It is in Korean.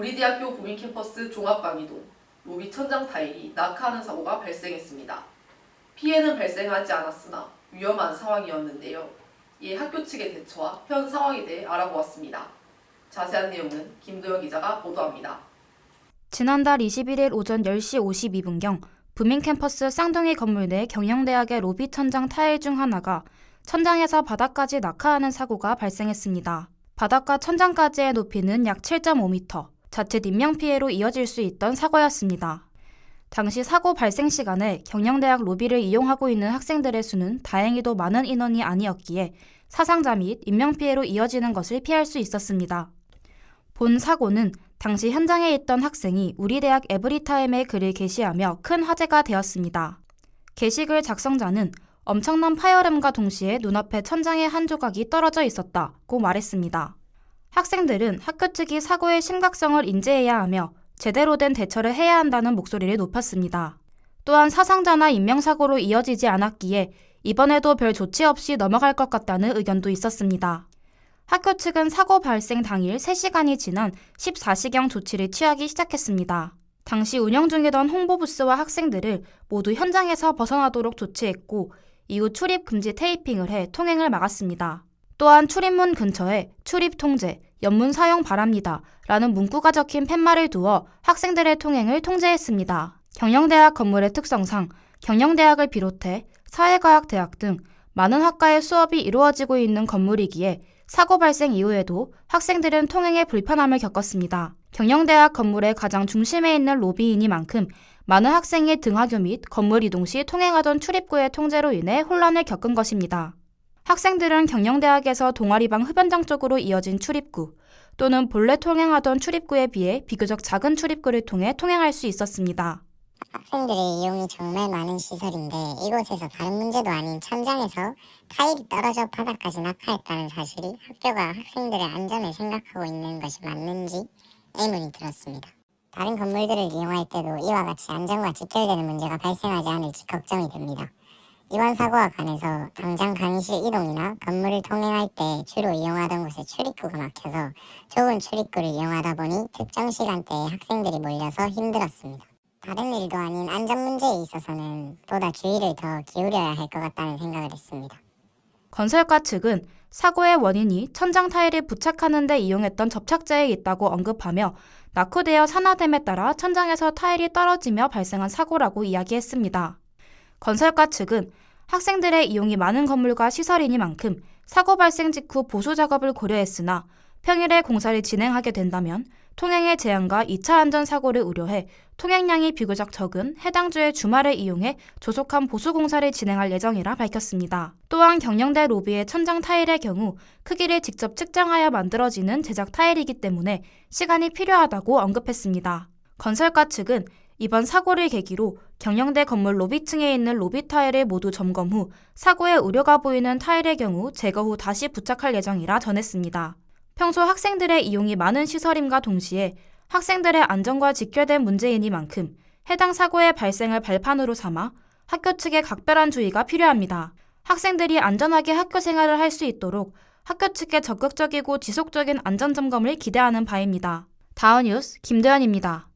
우리 대학교 구민캠퍼스 종합강의동 로비 천장 타일이 낙하하는 사고가 발생했습니다. 피해는 발생하지 않았으나 위험한 상황이었는데요. 이에 학교 측의 대처와 현 상황에 대해 알아보았습니다. 자세한 내용은 김도영 기자가 보도합니다. 지난달 21일 오전 10시 52분경 부민캠퍼스 쌍둥이 건물 내 경영대학의 로비 천장 타일 중 하나가 천장에서 바닥까지 낙하하는 사고가 발생했습니다. 바닥과 천장까지의 높이는 약 7.5m, 자칫 인명피해로 이어질 수 있던 사고였습니다. 당시 사고 발생 시간에 경영대학 로비를 이용하고 있는 학생들의 수는 다행히도 많은 인원이 아니었기에 사상자 및 인명피해로 이어지는 것을 피할 수 있었습니다. 본 사고는 당시 현장에 있던 학생이 우리 대학 에브리타임에 글을 게시하며 큰 화제가 되었습니다. 게시글 작성자는 엄청난 파열음과 동시에 눈앞에 천장의 한 조각이 떨어져 있었다고 말했습니다. 학생들은 학교 측이 사고의 심각성을 인지해야 하며 제대로 된 대처를 해야 한다는 목소리를 높였습니다. 또한 사상자나 인명사고로 이어지지 않았기에 이번에도 별 조치 없이 넘어갈 것 같다는 의견도 있었습니다. 학교 측은 사고 발생 당일 3시간이 지난 14시경 조치를 취하기 시작했습니다. 당시 운영 중이던 홍보부스와 학생들을 모두 현장에서 벗어나도록 조치했고 이후 출입 금지 테이핑을 해 통행을 막았습니다. 또한 출입문 근처에 출입 통제, 연문 사용 바랍니다 라는 문구가 적힌 팻말을 두어 학생들의 통행을 통제했습니다. 경영대학 건물의 특성상 경영대학을 비롯해 사회과학대학 등 많은 학과의 수업이 이루어지고 있는 건물이기에 사고 발생 이후에도 학생들은 통행에 불편함을 겪었습니다. 경영대학 건물의 가장 중심에 있는 로비이니만큼 많은 학생이 등하교 및 건물 이동 시 통행하던 출입구의 통제로 인해 혼란을 겪은 것입니다. 학생들은 경영대학에서 동아리방 흡연장 쪽으로 이어진 출입구 또는 본래 통행하던 출입구에 비해 비교적 작은 출입구를 통해 통행할 수 있었습니다. 학생들의 이용이 정말 많은 시설인데 이곳에서 다른 문제도 아닌 천장에서 타일이 떨어져 바닥까지 낙하했다는 사실이 학교가 학생들의 안전을 생각하고 있는 것이 맞는지 의문이 들었습니다. 다른 건물들을 이용할 때도 이와 같이 안전과 직결되는 문제가 발생하지 않을지 걱정이 됩니다. 이번 사고와 관해서 당장 강의실 이동이나 건물을 통행할 때 주로 이용하던 곳에 출입구가 막혀서 좁은 출입구를 이용하다 보니 특정 시간대에 학생들이 몰려서 힘들었습니다. 다른 일도 아닌 안전 문제에 있어서는 보다 주의를 더 기울여야 할 것 같다는 생각을 했습니다. 건설가 측은 사고의 원인이 천장 타일을 부착하는 데 이용했던 접착제에 있다고 언급하며 낙후되어 산화됨에 따라 천장에서 타일이 떨어지며 발생한 사고라고 이야기했습니다. 건설가 측은 학생들의 이용이 많은 건물과 시설이니만큼 사고 발생 직후 보수 작업을 고려했으나 평일에 공사를 진행하게 된다면 통행의 제한과 2차 안전사고를 우려해 통행량이 비교적 적은 해당 주의 주말을 이용해 조속한 보수 공사를 진행할 예정이라 밝혔습니다. 또한 경영대 로비의 천장 타일의 경우 크기를 직접 측정하여 만들어지는 제작 타일이기 때문에 시간이 필요하다고 언급했습니다. 건설가 측은 이번 사고를 계기로 경영대 건물 로비층에 있는 로비 타일을 모두 점검 후 사고의 우려가 보이는 타일의 경우 제거 후 다시 부착할 예정이라 전했습니다. 평소 학생들의 이용이 많은 시설임과 동시에 학생들의 안전과 직결된 문제이니만큼 해당 사고의 발생을 발판으로 삼아 학교 측의 각별한 주의가 필요합니다. 학생들이 안전하게 학교 생활을 할 수 있도록 학교 측의 적극적이고 지속적인 안전점검을 기대하는 바입니다. 다음뉴스 김도연입니다.